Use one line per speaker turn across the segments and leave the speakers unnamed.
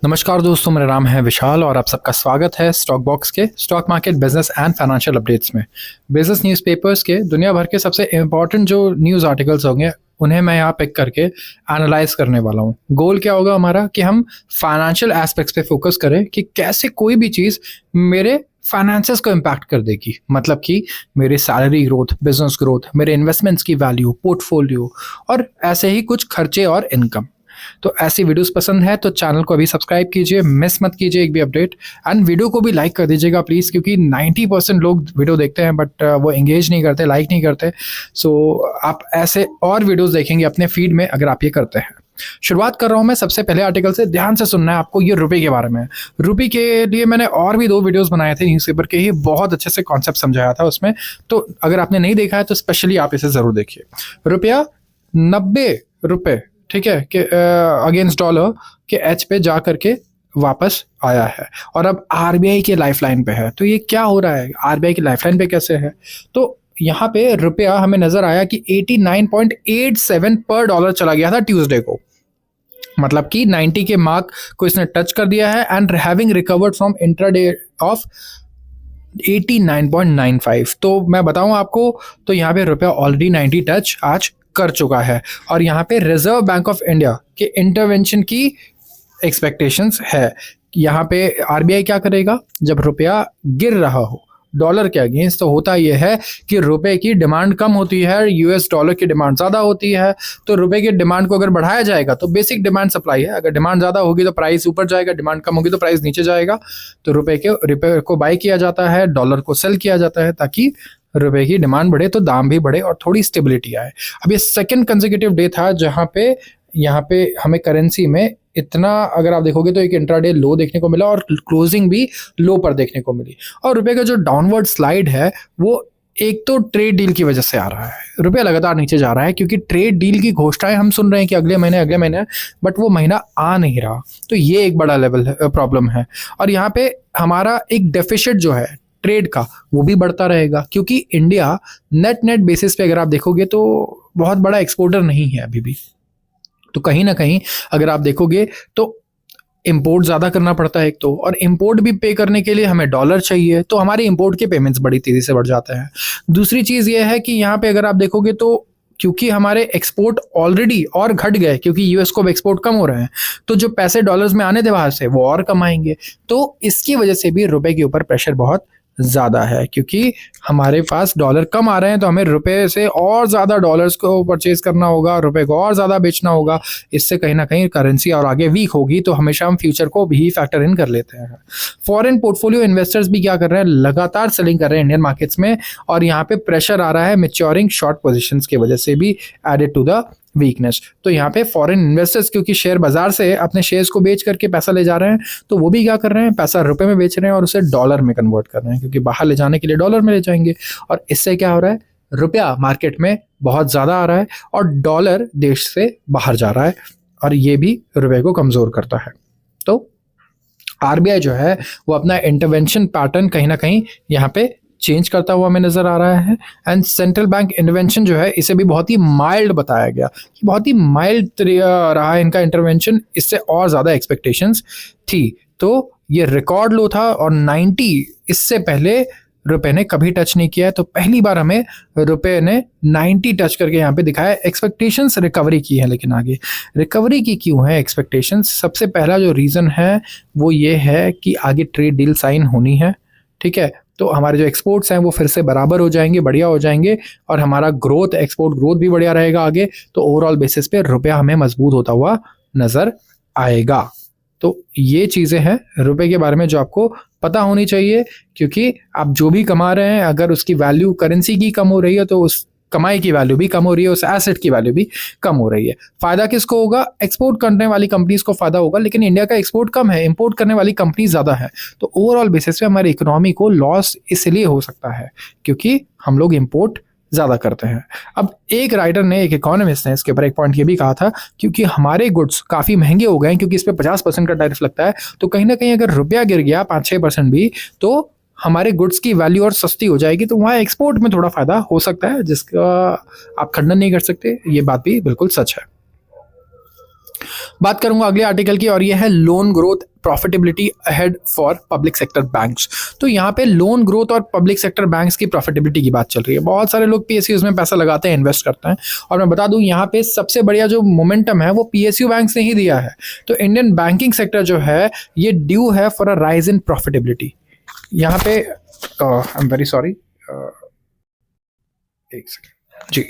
नमस्कार दोस्तों, मेरा नाम है विशाल और आप सबका स्वागत है स्टॉक बॉक्स के stock market business and financial updates में। बिजनेस न्यूज़पेपर्स के दुनिया भर के सबसे इम्पोर्टेंट जो न्यूज़ आर्टिकल्स होंगे उन्हें मैं यहाँ पिक करके एनालाइज करने वाला हूँ। गोल क्या होगा हमारा कि हम फाइनेंशियल एस्पेक्ट्स पे फोकस करें कि कैसे कोई भी चीज़ मेरे फाइनेंसेस को इम्पैक्ट कर देगी, मतलब कि मेरी सैलरी ग्रोथ, बिजनेस ग्रोथ, मेरे इन्वेस्टमेंट्स की वैल्यू, पोर्टफोलियो और ऐसे ही कुछ खर्चे और इनकम। तो ऐसी वीडियोस पसंद है तो चैनल को अभी सब्सक्राइब कीजिए, मिस मत कीजिए एक भी अपडेट, एंड वीडियो को भी लाइक कर दीजिएगा प्लीज़, क्योंकि 90% लोग वीडियो देखते हैं बट वो एंगेज नहीं करते, लाइक नहीं करते। सो आप ऐसे और वीडियोस देखेंगे अपने फीड में अगर आप ये करते हैं। शुरुआत कर रहा हूँ मैं सबसे पहले आर्टिकल से। ध्यान से सुनना है आपको, ये रुपए के बारे में। रुपए के लिए मैंने और भी 2 वीडियोस बनाए थे न्यूज़पेपर के ही, बहुत अच्छे से कॉन्सेप्ट समझाया था उसमें, तो अगर आपने नहीं देखा है तो स्पेशली आप इसे ज़रूर देखिए। रुपया 90 रुपये, ठीक है, कि अगेंस्ट डॉलर के एच पे जा करके वापस आया है और अब आरबीआई के लाइफलाइन पे है। तो ये क्या हो रहा है, आरबीआई की लाइफलाइन पे कैसे है? तो यहाँ पे रुपया हमें नजर आया कि 89.87 पर डॉलर चला गया था ट्यूसडे को, मतलब कि 90 के मार्क को इसने टच कर दिया है and having recovered from intraday of 89.95। तो मैं बताऊं आपको, तो यहाँ पे रुपया ऑलरेडी 90 टच आज कर चुका है और यहाँ पे रिजर्व बैंक ऑफ इंडिया के इंटरवेंशन की एक्सपेक्टेशंस है। यहाँ पे आरबीआई क्या करेगा जब रुपया गिर रहा हो डॉलर के अगेंस्ट, तो होता यह है कि रुपए की डिमांड कम होती है, यूएस डॉलर की डिमांड ज़्यादा होती है। तो रुपए की डिमांड को अगर बढ़ाया जाएगा तो बेसिक डिमांड सप्लाई है, अगर डिमांड ज़्यादा होगी तो प्राइस ऊपर जाएगा, डिमांड कम होगी तो प्राइस नीचे जाएगा। तो रुपए को बाय किया जाता है, डॉलर को सेल किया जाता है ताकि रुपए की डिमांड बढ़े तो दाम भी बढ़े और थोड़ी स्टेबिलिटी आए। अब ये सेकंड कंसेक्यूटिव डे था जहां पे यहाँ पे हमें करेंसी में इतना, अगर आप देखोगे तो एक इंट्राडे लो देखने को मिला और क्लोजिंग भी लो पर देखने को मिली। और रुपए का जो डाउनवर्ड स्लाइड है वो एक तो ट्रेड डील की वजह से आ रहा है। रुपया लगातार नीचे जा रहा है क्योंकि ट्रेड डील की घोषणाएं हम सुन रहे हैं कि अगले महीने, बट वो महीना आ नहीं रहा। तो ये एक बड़ा लेवल प्रॉब्लम है। और यहाँ पे हमारा एक डेफिसिट जो है ट्रेड का वो भी बढ़ता रहेगा, क्योंकि इंडिया नेट बेसिस पे अगर आप देखोगे तो बहुत बड़ा एक्सपोर्टर नहीं है अभी भी। तो कहीं ना कहीं अगर आप देखोगे तो इंपोर्ट ज़्यादा करना पड़ता है एक तो, और इंपोर्ट भी पे करने के लिए हमें डॉलर चाहिए, तो हमारे इंपोर्ट के पेमेंट्स बड़ी तेज़ी से बढ़ जाते हैं। दूसरी चीज़ ये है कि यहाँ पे अगर आप देखोगे तो क्योंकि हमारे एक्सपोर्ट ऑलरेडी और घट गए, क्योंकि यूएस को एक्सपोर्ट कम हो रहे हैं, तो जो पैसे डॉलर्स में आने थे बाहर से वो और कम आएंगे। तो इसकी वजह से भी रुपए के ऊपर प्रेशर बहुत ज़्यादा है, क्योंकि हमारे पास डॉलर कम आ रहे हैं तो हमें रुपए से और ज़्यादा डॉलर्स को परचेज करना होगा, रुपए को और ज़्यादा बेचना होगा। इससे कहीं ना कहीं करेंसी और आगे वीक होगी। तो हमेशा हम फ्यूचर को भी फैक्टर इन कर लेते हैं। फॉरेन पोर्टफोलियो इन्वेस्टर्स भी क्या कर रहे हैं, लगातार सेलिंग कर रहे हैं इंडियन मार्केट्स में, और यहाँ पे प्रेशर आ रहा है मैच्योरिंग शॉर्ट पोजिशंस की वजह से भी एडेड टू द वीकनेस। तो यहाँ पे फॉरेन इन्वेस्टर्स क्योंकि शेयर बाजार से अपने शेयर्स को बेच करके पैसा ले जा रहे हैं, तो वो भी क्या कर रहे हैं, पैसा रुपए में बेच रहे हैं और उसे डॉलर में कन्वर्ट कर रहे हैं, क्योंकि बाहर ले जाने के लिए डॉलर में ले जाएंगे। और इससे क्या हो रहा है, रुपया मार्केट में बहुत ज़्यादा आ रहा है और डॉलर देश से बाहर जा रहा है, और ये भी रुपये को कमज़ोर करता है। तो आरबीआई जो है वो अपना इंटरवेंशन पैटर्न कहीं ना कहीं यहाँ पे चेंज करता हुआ हमें नजर आ रहा है। एंड सेंट्रल बैंक इंटरवेंशन जो है इसे भी बहुत ही माइल्ड बताया गया कि बहुत ही माइल्ड रहा है इनका इंटरवेंशन, इससे और ज़्यादा एक्सपेक्टेशंस थी। तो ये रिकॉर्ड लो था और 90 इससे पहले रुपए ने कभी टच नहीं किया है। तो पहली बार हमें रुपए ने 90 टच करके यहाँ पे दिखाया। एक्सपेक्टेशंस रिकवरी की है, लेकिन आगे रिकवरी की क्यों है एक्सपेक्टेशंस? सबसे पहला जो रीज़न है वो ये है कि आगे ट्रेड डील साइन होनी है, ठीक है। तो हमारे जो एक्सपोर्ट्स हैं वो फिर से बराबर हो जाएंगे, बढ़िया हो जाएंगे, और हमारा ग्रोथ, एक्सपोर्ट ग्रोथ भी बढ़िया रहेगा आगे। तो ओवरऑल बेसिस पे रुपया हमें मजबूत होता हुआ नज़र आएगा। तो ये चीज़ें हैं रुपए के बारे में जो आपको पता होनी चाहिए, क्योंकि आप जो भी कमा रहे हैं अगर उसकी वैल्यू करेंसी की कम हो रही है तो उस कमाई की वैल्यू भी कम हो रही है, उस एसेट की वैल्यू भी कम हो रही है। फायदा किसको होगा? एक्सपोर्ट करने वाली कंपनीज को फायदा होगा, लेकिन इंडिया का एक्सपोर्ट कम है, इंपोर्ट करने वाली कंपनी ज़्यादा है। तो ओवरऑल बेसिस पे हमारी इकोनॉमी को लॉस इसलिए हो सकता है क्योंकि हम लोग इंपोर्ट ज़्यादा करते हैं। अब एक राइटर ने, एक इकोनॉमिस्ट ने इसके ऊपर एक पॉइंट ये भी कहा था, क्योंकि हमारे गुड्स काफ़ी महंगे हो गए हैं, क्योंकि इस पर 50% का टैरिफ लगता है, तो कहीं ना कहीं अगर रुपया गिर गया 5-6% भी, तो हमारे गुड्स की वैल्यू और सस्ती हो जाएगी। तो वहाँ एक्सपोर्ट में थोड़ा फ़ायदा हो सकता है, जिसका आप खंडन नहीं कर सकते। ये बात भी बिल्कुल सच है। बात करूंगा अगले आर्टिकल की, और ये है loan growth profitability ahead for public sector banks. तो यहाँ पे लोन ग्रोथ और पब्लिक सेक्टर बैंक्स की प्रॉफिटेबिलिटी की बात चल रही है। बहुत सारे लोग पीएसयूज में पैसा लगाते हैं, इन्वेस्ट करते हैं, और मैं बता दूं यहाँ पे सबसे बढ़िया जो मोमेंटम है वो पीएसयू बैंक्स ने ही दिया है। तो इंडियन बैंकिंग सेक्टर जो है ये ड्यू है for a rise in profitability. यहाँ पे आई एम वेरी सॉरी, एक सेकेंड जी।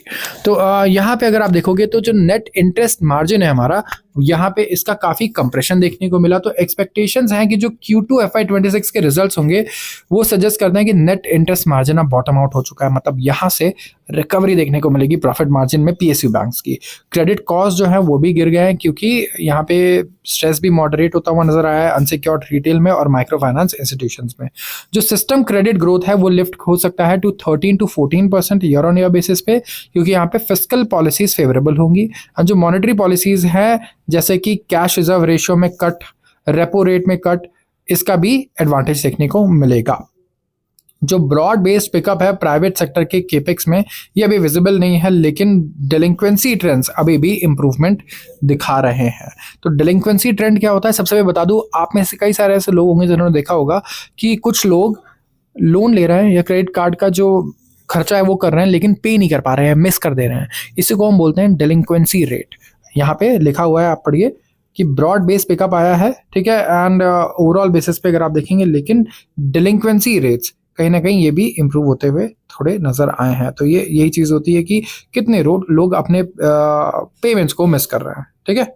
तो यहाँ पे अगर आप देखोगे तो जो नेट इंटरेस्ट मार्जिन है हमारा, यहाँ पे इसका काफ़ी कंप्रेशन देखने को मिला। तो एक्सपेक्टेशंस हैं कि जो Q2 FY26 के रिजल्ट्स होंगे वो सजेस्ट करते हैं कि नेट इंटरेस्ट मार्जिन अब बॉटम आउट हो चुका है, मतलब यहाँ से रिकवरी देखने को मिलेगी प्रॉफिट मार्जिन में पीएसयू बैंक्स की। क्रेडिट कॉस्ट जो है वो भी गिर गए हैं, क्योंकि यहाँ पे स्ट्रेस भी मॉडरेट होता हुआ नजर आया है अनसिक्योर्ड रिटेल में और माइक्रो फाइनेंस इंस्टीट्यूशंस में। जो सिस्टम क्रेडिट ग्रोथ है वो लिफ्ट हो सकता है to 13 to 14% year on year basis पे, क्योंकि यहाँ पे फिस्कल पॉलिसीज फेवरेबल होंगी। और जो मॉनेटरी पॉलिसीज हैं जैसे कि कैश रिजर्व रेशियो में कट, रेपो रेट में कट, इसका भी एडवांटेज देखने को मिलेगा। जो ब्रॉड बेस्ड पिकअप है प्राइवेट सेक्टर के केपेक्स में ये अभी विजिबल नहीं है, लेकिन डिलिंक्वेंसी ट्रेंड्स अभी भी इंप्रूवमेंट दिखा रहे हैं। तो डिलिंक्वेंसी ट्रेंड क्या होता है सबसे पहले बता दूं, आप में से कई सारे ऐसे लोग होंगे जिन्होंने देखा होगा कि कुछ लोग लोन ले रहे हैं या क्रेडिट कार्ड का जो खर्चा है वो कर रहे हैं, लेकिन पे नहीं कर पा रहे हैं, मिस कर दे रहे हैं। इसी को हम बोलते हैं डिलिंक्वेंसी रेट। यहाँ पे लिखा हुआ है, आप पढ़िए कि ब्रॉड बेस पिकअप आया है, ठीक है, एंड ओवरऑल बेसिस पे अगर आप देखेंगे, लेकिन डिलिंक्वेंसी रेट्स कहीं ना कहीं ये भी इम्प्रूव होते हुए थोड़े नजर आए हैं। तो ये यही चीज होती है कि कितने लोग अपने पेमेंट्स को मिस कर रहे हैं, ठीक है।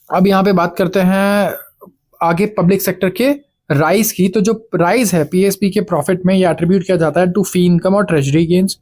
अब यहाँ पे बात करते हैं आगे पब्लिक सेक्टर के राइज की। तो जो राइज है पीएसपी के प्रॉफिट में, ये एट्रीब्यूट किया जाता है टू फी इनकम और ट्रेजरी गेन्स।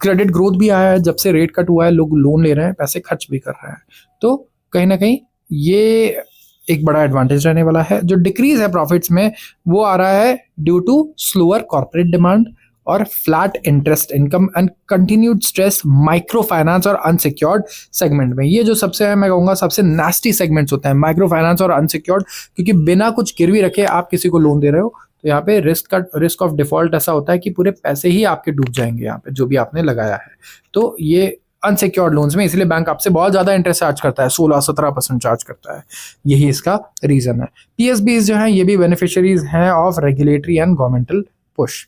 क्रेडिट ग्रोथ भी आया है, जब से रेट कट हुआ है लोग लोन ले रहे हैं, पैसे खर्च भी कर रहे हैं, तो कहीं ना कहीं ये एक बड़ा एडवांटेज रहने वाला है। जो डिक्रीज है प्रॉफिट्स में वो आ रहा है due to slower corporate demand और flat interest income and continued stress microfinance और अनसिक्योर्ड सेगमेंट में। ये जो सबसे मैं कहूँगा सबसे नास्टी सेगमेंट्स होते हैं माइक्रो फाइनेंस और अनसिक्योर्ड, क्योंकि बिना कुछ गिरवी रखे आप किसी को लोन दे रहे हो, तो यहाँ पे रिस्क ऑफ डिफॉल्ट ऐसा होता है कि पूरे पैसे ही आपके डूब जाएंगे यहाँ पे जो भी आपने लगाया है। तो ये अनसिक्योर्ड लोन्स में इसलिए बैंक आपसे बहुत ज्यादा इंटरेस्ट चार्ज करता है, 16-17% चार्ज करता है, यही इसका रीजन है। पीएसबीज जो है ये भी बेनिफिशियरीज हैं of regulatory and governmental push.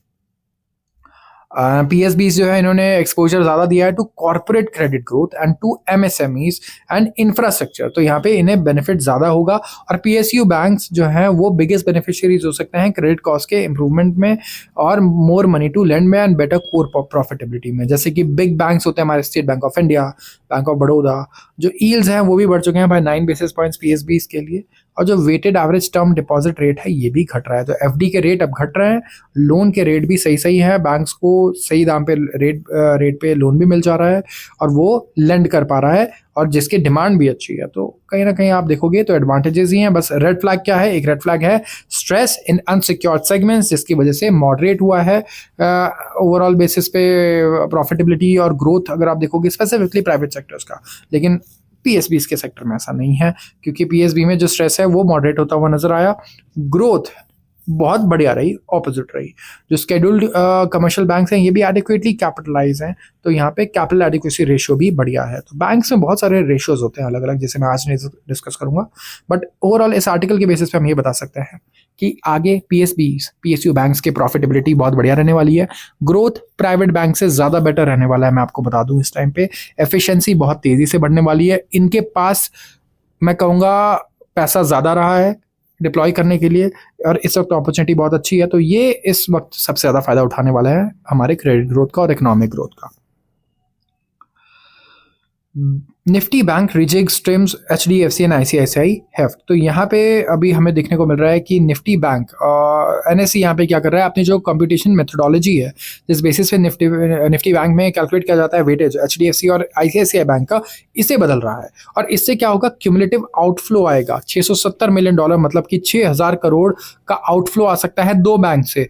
PSBs जो है इन्होंने एक्सपोजर ज्यादा दिया है to corporate credit growth and to MSMEs and infrastructure, तो यहाँ पे इन्हें बेनिफिट ज्यादा होगा। और पीएसयू बैंक्स जो हैं वो बिगेस्ट बेनिफिशियरीज हो सकते हैं क्रेडिट कॉस्ट के इंप्रूवमेंट में और मोर मनी टू लेंड में एंड बेटर कोर प्रॉफिटेबिलिटी में। जैसे कि बिग बैंक्स होते हैं हमारे state bank of India, bank of Baroda, जो ईल्ड्स हैं वो भी बढ़ चुके हैं बाय 9 बेसिस पॉइंट्स पीएसबीज के लिए। और जो weighted average term deposit rate है ये भी घट रहा है, तो एफडी के रेट अब घट रहे हैं, लोन के रेट भी सही है, बैंक्स को सही दाम पे रेट पे लोन भी मिल जा रहा है और वो लेंड कर पा रहा है, और जिसकी डिमांड भी अच्छी है। तो कहीं ना कहीं आप देखोगे तो एडवांटेजेस ही हैं। बस रेड फ्लैग क्या है, एक रेड फ्लैग है स्ट्रेस इन अनसिक्योर्ड सेगमेंट्स, जिसकी वजह से मॉडरेट हुआ है ओवरऑल बेसिस पे प्रॉफिटेबिलिटी और ग्रोथ अगर आप देखोगे स्पेसिफिकली प्राइवेट सेक्टर्स का। लेकिन पीएसबी के सेक्टर में ऐसा नहीं है, क्योंकि पीएसबी में जो स्ट्रेस है वो मॉडरेट होता हुआ नजर आया, ग्रोथ बहुत बढ़िया रही, ऑपोजिट रही। जो स्केड्यूल्ड कमर्शियल बैंक्स हैं ये भी एडिक्वेटली कैपिटलाइज हैं, तो यहाँ पे कैपिटल एडिक्वेसी रेशियो भी बढ़िया है। तो बैंक्स में बहुत सारे रेशियोज होते हैं अलग अलग, जिसे मैं आज नहीं डिस्कस करूंगा, बट ओवरऑल इस आर्टिकल के बेसिस पे हम ये बता सकते हैं कि आगे पीएसयू बैंक्स की प्रॉफिटेबिलिटी बहुत बढ़िया रहने वाली है, ग्रोथ प्राइवेट बैंक से ज़्यादा बेटर रहने वाला है। मैं आपको बता दूं इस टाइम पे एफिशिएंसी बहुत तेज़ी से बढ़ने वाली है, इनके पास मैं कहूँगा पैसा ज़्यादा रहा है डिप्लॉय करने के लिए, और इस वक्त अपॉर्चुनिटी बहुत अच्छी है। तो ये इस वक्त सबसे ज़्यादा फायदा उठाने वाला है हमारे क्रेडिट ग्रोथ का और इकोनॉमिक ग्रोथ का। Nifty bank rejigs trims HDFC and ICICI heft. तो यहाँ पे अभी हमें देखने को मिल रहा है कि निफ्टी बैंक एनएससी यहाँ पे क्या कर रहा है, अपनी जो कंप्यूटेशन मेथोडोलॉजी है जिस बेसिस पे निफ्टी बैंक में कैलकुलेट किया जाता है वेटेज एचडीएफसी और आईसीआईसीआई बैंक का, इसे बदल रहा है। और इससे क्या होगा, क्यूमुलेटिव आउटफ्लो आएगा $670 मिलियन, मतलब कि 6000 करोड़ का आउटफ्लो आ सकता है दो बैंक से,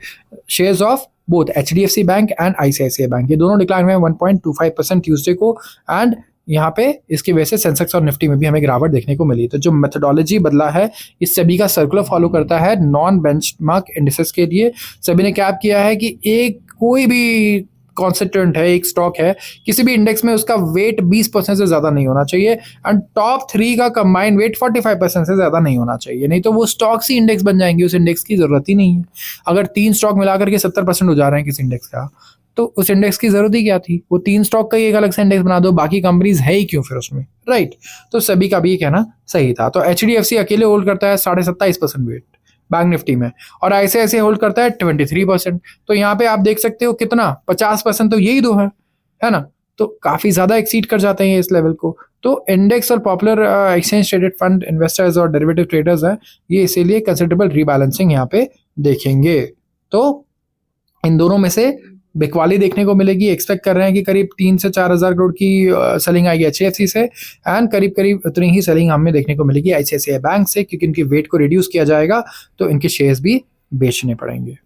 shares of both HDFC bank and ICICI bank. ये दोनों डिक्लाइन हुए 1.25% ट्यूसडे को, एंड यहाँ पे इसकी वजह से सेंसेक्स और निफ्टी में भी हमें गिरावट देखने को मिली। तो जो मेथोडोलॉजी बदला है, इस सभी का सर्कुलर फॉलो करता है नॉन बेंचमार्क इंडिसेस के लिए। सभी ने क्या किया है कि एक कोई भी कॉन्स्टिट्यूएंट है, एक स्टॉक है किसी भी इंडेक्स में, उसका वेट 20% से ज़्यादा नहीं होना चाहिए एंड टॉप 3 का कंबाइंड वेट 45% से ज़्यादा नहीं होना चाहिए, नहीं तो वो स्टॉक्स ही इंडेक्स बन जाएंगे, उस इंडेक्स की ज़रूरत ही नहीं है। अगर 3 स्टॉक मिलाकर के 70% हो जा रहे हैं किसी इंडेक्स का, तो उस इंडेक्स की जरूरत ही क्या थी? वो 3 स्टॉक का ही एक अलग से इंडेक्स बना दो, बाकी कंपनीज है ही क्यों फिर उसमें, राइट? तो सभी का भी कहना सही था। तो HDFC अकेले होल्ड करता है 27.5% वेट बैंक निफ्टी में, और ऐसे होल्ड करता है 23%। तो यहाँ पे आप देख सकते हो कितना 50% तो यही दो है ना? तो काफी ज्यादा एक्सीड कर जाते हैं इस लेवल को। तो इंडेक्स और popular exchange traded fund investors और डेरिवेटिव ट्रेडर्स हैं, ये इसीलिए कंसिडरेबल रीबैलेंसिंग यहाँ पे देखेंगे। तो इन दोनों में से बिकवाली देखने को मिलेगी। एक्सपेक्ट कर रहे हैं कि करीब 3 से 4 हज़ार करोड़ की सेलिंग आएगी HDFC से, एंड करीब उतनी ही सेलिंग हमें देखने को मिलेगी ICICI बैंक से, क्योंकि इनकी वेट को रिड्यूस किया जाएगा तो इनके शेयर्स भी बेचने पड़ेंगे।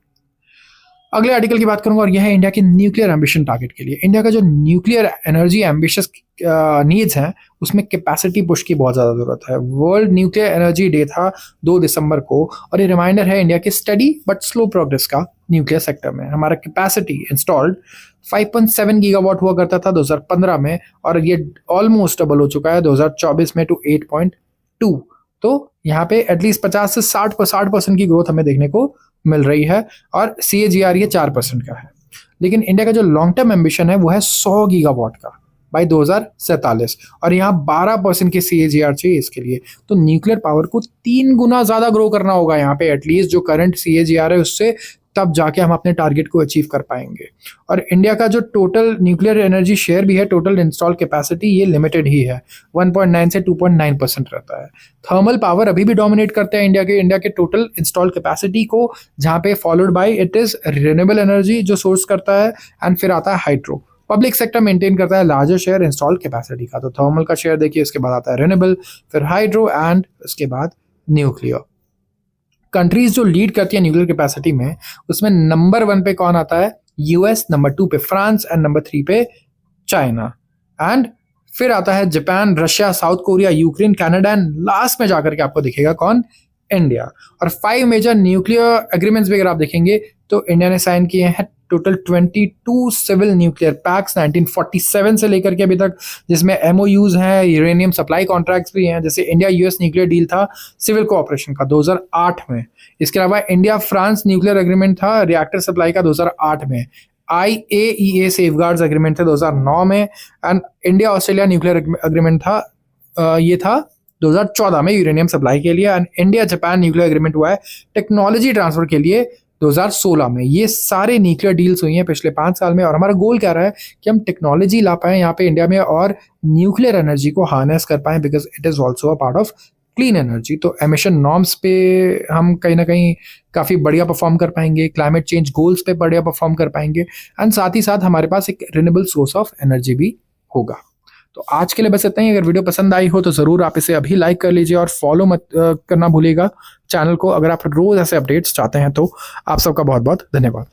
अगले आर्टिकल की बात करूंगा और यह है इंडिया के न्यूक्लियर एम्बिशन टारगेट के लिए। इंडिया का जो न्यूक्लियर एनर्जी एम्बिशियस नीड्स हैं, उसमें कैपेसिटी पुश की बहुत ज़्यादा जरूरत है। वर्ल्ड न्यूक्लियर एनर्जी डे था 2 दिसंबर को, और ये रिमाइंडर है इंडिया के स्टडी बट स्लो प्रोग्रेस का न्यूक्लियर सेक्टर में। हमारा कैपेसिटी इंस्टॉल्ड 5.7 गीगावाट हुआ करता था 2015 में, और ये ऑलमोस्ट डबल हो चुका है 2024 में टू 8.2। तो यहाँ पे एटलीस्ट 50 से 60% की ग्रोथ हमें देखने को मिल रही है, और CAGR ये 4% का है। लेकिन इंडिया का जो लॉन्ग टर्म एम्बिशन है वो है 100 गीगावाट का बाई 2047, और यहाँ 12% की CAGR चाहिए इसके लिए। तो न्यूक्लियर पावर को 3 गुना ज़्यादा ग्रो करना होगा यहाँ पे एटलीस्ट, जो करंट CAGR है उससे, तब जाके हम अपने टारगेट को अचीव कर पाएंगे। और इंडिया का जो टोटल न्यूक्लियर एनर्जी शेयर भी है, टोटल इंस्टॉल कैपेसिटी, ये लिमिटेड ही है, 1.9 से 2.9% रहता है। थर्मल पावर अभी भी डोमिनेट करते हैं इंडिया के टोटल इंस्टॉल कैपेसिटी को, जहाँ पे followed by it is renewable energy जो सोर्स करता है, एंड फिर आता है हाइड्रो। पब्लिक सेक्टर मेंटेन करता है लार्जर शेयर इंस्टॉल कैपेसिटी का। तो थर्मल का शेयर देखिए, उसके बाद आता है रिन्यूएबल, फिर हाइड्रो, एंड उसके बाद न्यूक्लियर। कंट्रीज जो लीड करती है न्यूक्लियर कैपेसिटी में, उसमें नंबर 1 पे कौन आता है? US, नंबर 2 पे फ्रांस, एंड नंबर 3 पे चाइना, एंड फिर आता है Japan, Russia, south Korea, Ukraine, Canada, and last में जाकर के आपको दिखेगा कौन? इंडिया। और 5 मेजर न्यूक्लियर एग्रीमेंट्स भी अगर आप देखेंगे तो इंडिया ने साइन किए हैं टोटल 22 सिविल न्यूक्लियर पैक्स 1947 से लेकर के अभी तक, जिसमें MOUs हैं, यूरेनियम सप्लाई कॉन्ट्रैक्ट्स भी हैं, जैसे इंडिया US न्यूक्लियर डील था सिविल कोऑपरेशन का 2008 में। इसके अलावा इंडिया फ्रांस न्यूक्लियर एग्रीमेंट था रिएक्टर सप्लाई का 2008 में। IAEA सेफगार्ड्स एग्रीमेंट थे 2009 में, and India Australia nuclear agreement था ये था 2014 में यूरेनियम सप्लाई के लिए, and India Japan nuclear agreement हुआ है टेक्नोलॉजी ट्रांसफर के लिए 2016 में। ये सारे न्यूक्लियर डील्स हुई हैं पिछले 5 साल में, और हमारा गोल क्या रहा है कि हम टेक्नोलॉजी ला पाएं यहाँ पे इंडिया में, और न्यूक्लियर एनर्जी को हार्नेस कर पाएं, because it is also a part of clean energy. तो एमिशन नॉर्म्स पे हम कहीं ना कहीं काफ़ी बढ़िया परफॉर्म कर पाएंगे, क्लाइमेट चेंज गोल्स पे बढ़िया परफॉर्म कर पाएंगे, एंड साथ ही साथ हमारे पास एक रिन्यूएबल सोर्स ऑफ एनर्जी भी होगा। तो आज के लिए बस इतना ही। अगर वीडियो पसंद आई हो तो ज़रूर आप इसे अभी लाइक कर लीजिए, और फॉलो मत करना भूलिएगा चैनल को, अगर आप रोज़ ऐसे अपडेट्स चाहते हैं तो। आप सबका बहुत बहुत धन्यवाद।